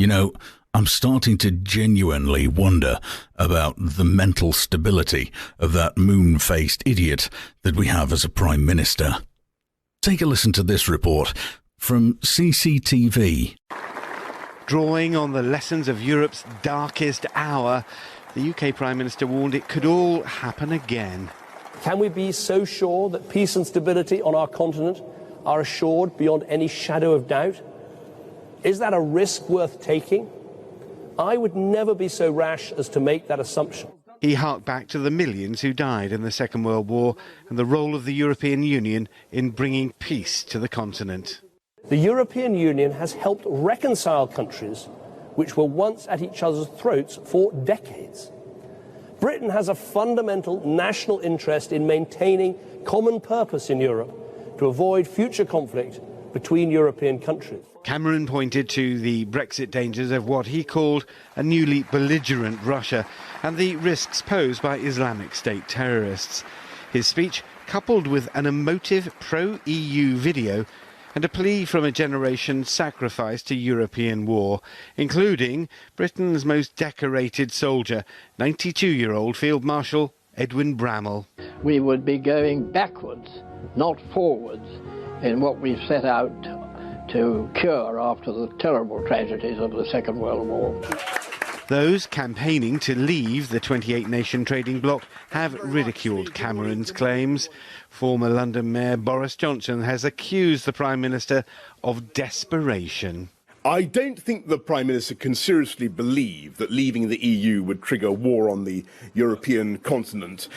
You know, I'm starting to genuinely wonder about the mental stability of that moon-faced idiot that we have as a Prime Minister. Take a listen to this report from CCTV. Drawing on the lessons of Europe's darkest hour, the UK Prime Minister warned it could all happen again. Can we be so sure that peace and stability on our continent are assured beyond any shadow of doubt? Is that a risk worth taking? I would never be so rash as to make that assumption. He harked back to the millions who died in the Second World War and the role of the European Union in bringing peace to the continent. The European Union has helped reconcile countries which were once at each other's throats for decades. Britain has a fundamental national interest in maintaining common purpose in Europe to avoid future conflict between European countries. Cameron pointed to the Brexit dangers of what he called a newly belligerent Russia and the risks posed by Islamic State terrorists. His speech, coupled with an emotive pro-EU video and a plea from a generation sacrificed to European war, including Britain's most decorated soldier, 92-year-old Field Marshal Edwin Bramall. We would be going backwards, not forwards, in what we've set out to cure after the terrible tragedies of the Second World War. Those campaigning to leave the 28-nation trading bloc have ridiculed Cameron's claims. Former London Mayor Boris Johnson has accused the Prime Minister of desperation. I don't think the Prime Minister can seriously believe that leaving the EU would trigger war on the European continent,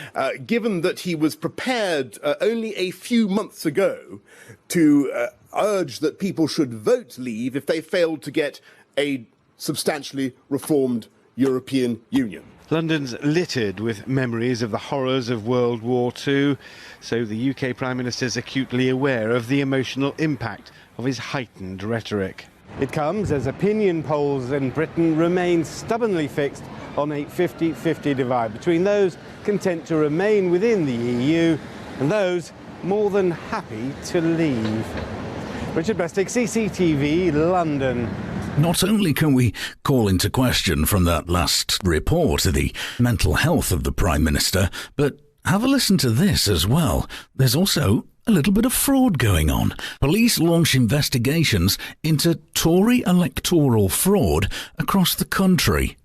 given that he was prepared only a few months ago to urge that people should vote leave if they failed to get a substantially reformed European Union. London's littered with memories of the horrors of World War II, so the UK Prime Minister's acutely aware of the emotional impact of his heightened rhetoric. It comes as opinion polls in Britain remain stubbornly fixed on a 50-50 divide between those content to remain within the EU and those more than happy to leave. Richard Bestick, CCTV, London. Not only can we call into question from that last report the mental health of the Prime Minister, but have a listen to this as well. There's also a little bit of fraud going on. Police launch investigations into Tory electoral fraud across the country.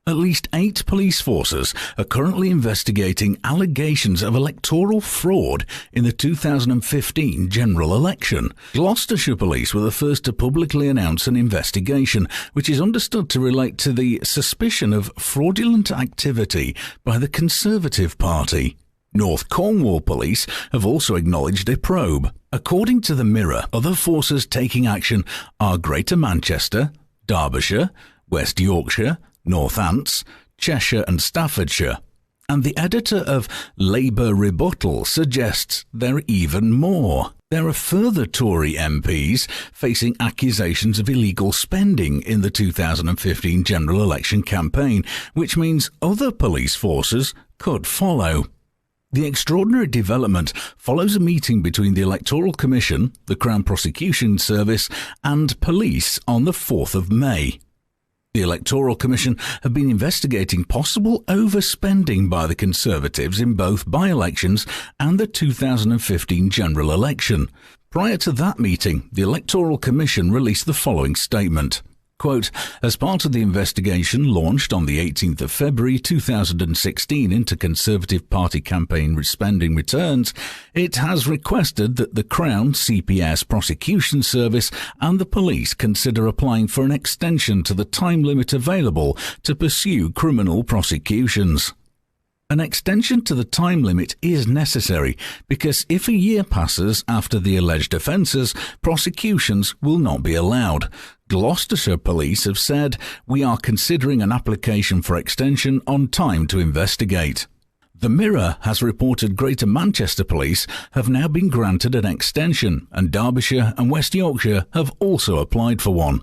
At least 8 police forces are currently investigating allegations of electoral fraud in the 2015 general election. Gloucestershire Police were the first to publicly announce an investigation, which is understood to relate to the suspicion of fraudulent activity by the Conservative Party. North Cornwall Police have also acknowledged a probe. According to the Mirror, other forces taking action are Greater Manchester, Derbyshire, West Yorkshire, Northants, Cheshire and Staffordshire. And the editor of Labour Rebuttal suggests there are even more. There are further Tory MPs facing accusations of illegal spending in the 2015 general election campaign, which means other police forces could follow. The extraordinary development follows a meeting between the Electoral Commission, the Crown Prosecution Service and police on the 4th of May. The Electoral Commission have been investigating possible overspending by the Conservatives in both by-elections and the 2015 general election. Prior to that meeting, the Electoral Commission released the following statement. Quote, as part of the investigation launched on the 18th of February 2016 into Conservative Party campaign spending returns, it has requested that the Crown, CPS Prosecution Service and the police consider applying for an extension to the time limit available to pursue criminal prosecutions. An extension to the time limit is necessary because if a year passes after the alleged offences, prosecutions will not be allowed. Gloucestershire Police have said, we are considering an application for extension on time to investigate. The Mirror has reported Greater Manchester Police have now been granted an extension and Derbyshire and West Yorkshire have also applied for one.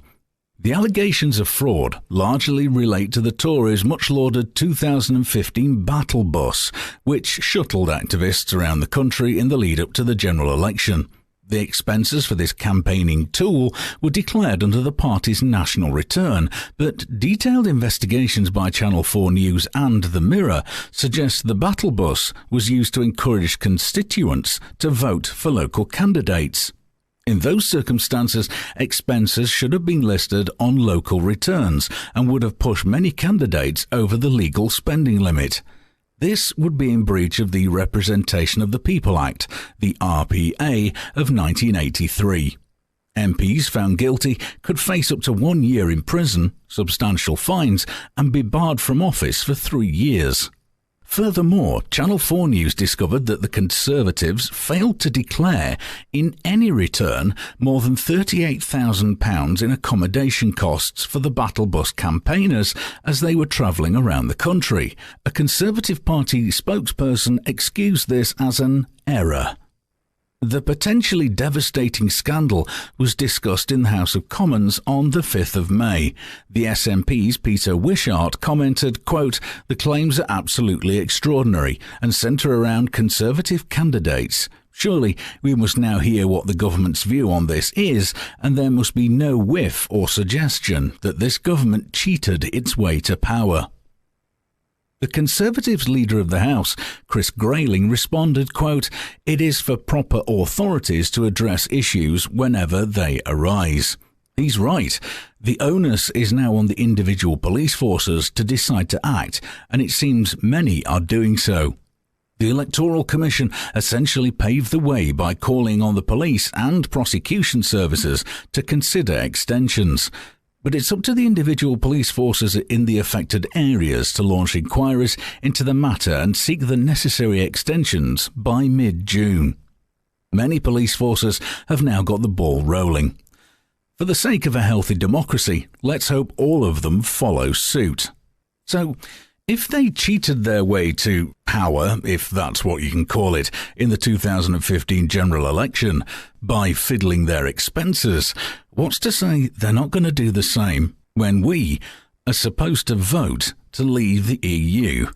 The allegations of fraud largely relate to the Tories' much-lauded 2015 battle bus, which shuttled activists around the country in the lead-up to the general election. The expenses for this campaigning tool were declared under the party's national return, but detailed investigations by Channel 4 News and The Mirror suggest the battle bus was used to encourage constituents to vote for local candidates. In those circumstances, expenses should have been listed on local returns and would have pushed many candidates over the legal spending limit. This would be in breach of the Representation of the People Act, the RPA, of 1983. MPs found guilty could face up to 1 year in prison, substantial fines, and be barred from office for 3 years. Furthermore, Channel 4 News discovered that the Conservatives failed to declare in any return more than £38,000 in accommodation costs for the battle bus campaigners as they were travelling around the country. A Conservative Party spokesperson excused this as an error. The potentially devastating scandal was discussed in the House of Commons on the 5th of May. The SNP's Peter Wishart commented, quote, "The claims are absolutely extraordinary and centre around Conservative candidates. Surely we must now hear what the government's view on this is, and there must be no whiff or suggestion that this government cheated its way to power." The Conservatives' Leader of the House, Chris Grayling, responded, quote, "It is for proper authorities to address issues whenever they arise." He's right. The onus is now on the individual police forces to decide to act, and it seems many are doing so. The Electoral Commission essentially paved the way by calling on the police and prosecution services to consider extensions. But it's up to the individual police forces in the affected areas to launch inquiries into the matter and seek the necessary extensions by mid-June. Many police forces have now got the ball rolling. For the sake of a healthy democracy, let's hope all of them follow suit. So, if they cheated their way to power, if that's what you can call it, in the 2015 general election by fiddling their expenses, what's to say they're not going to do the same when we are supposed to vote to leave the EU?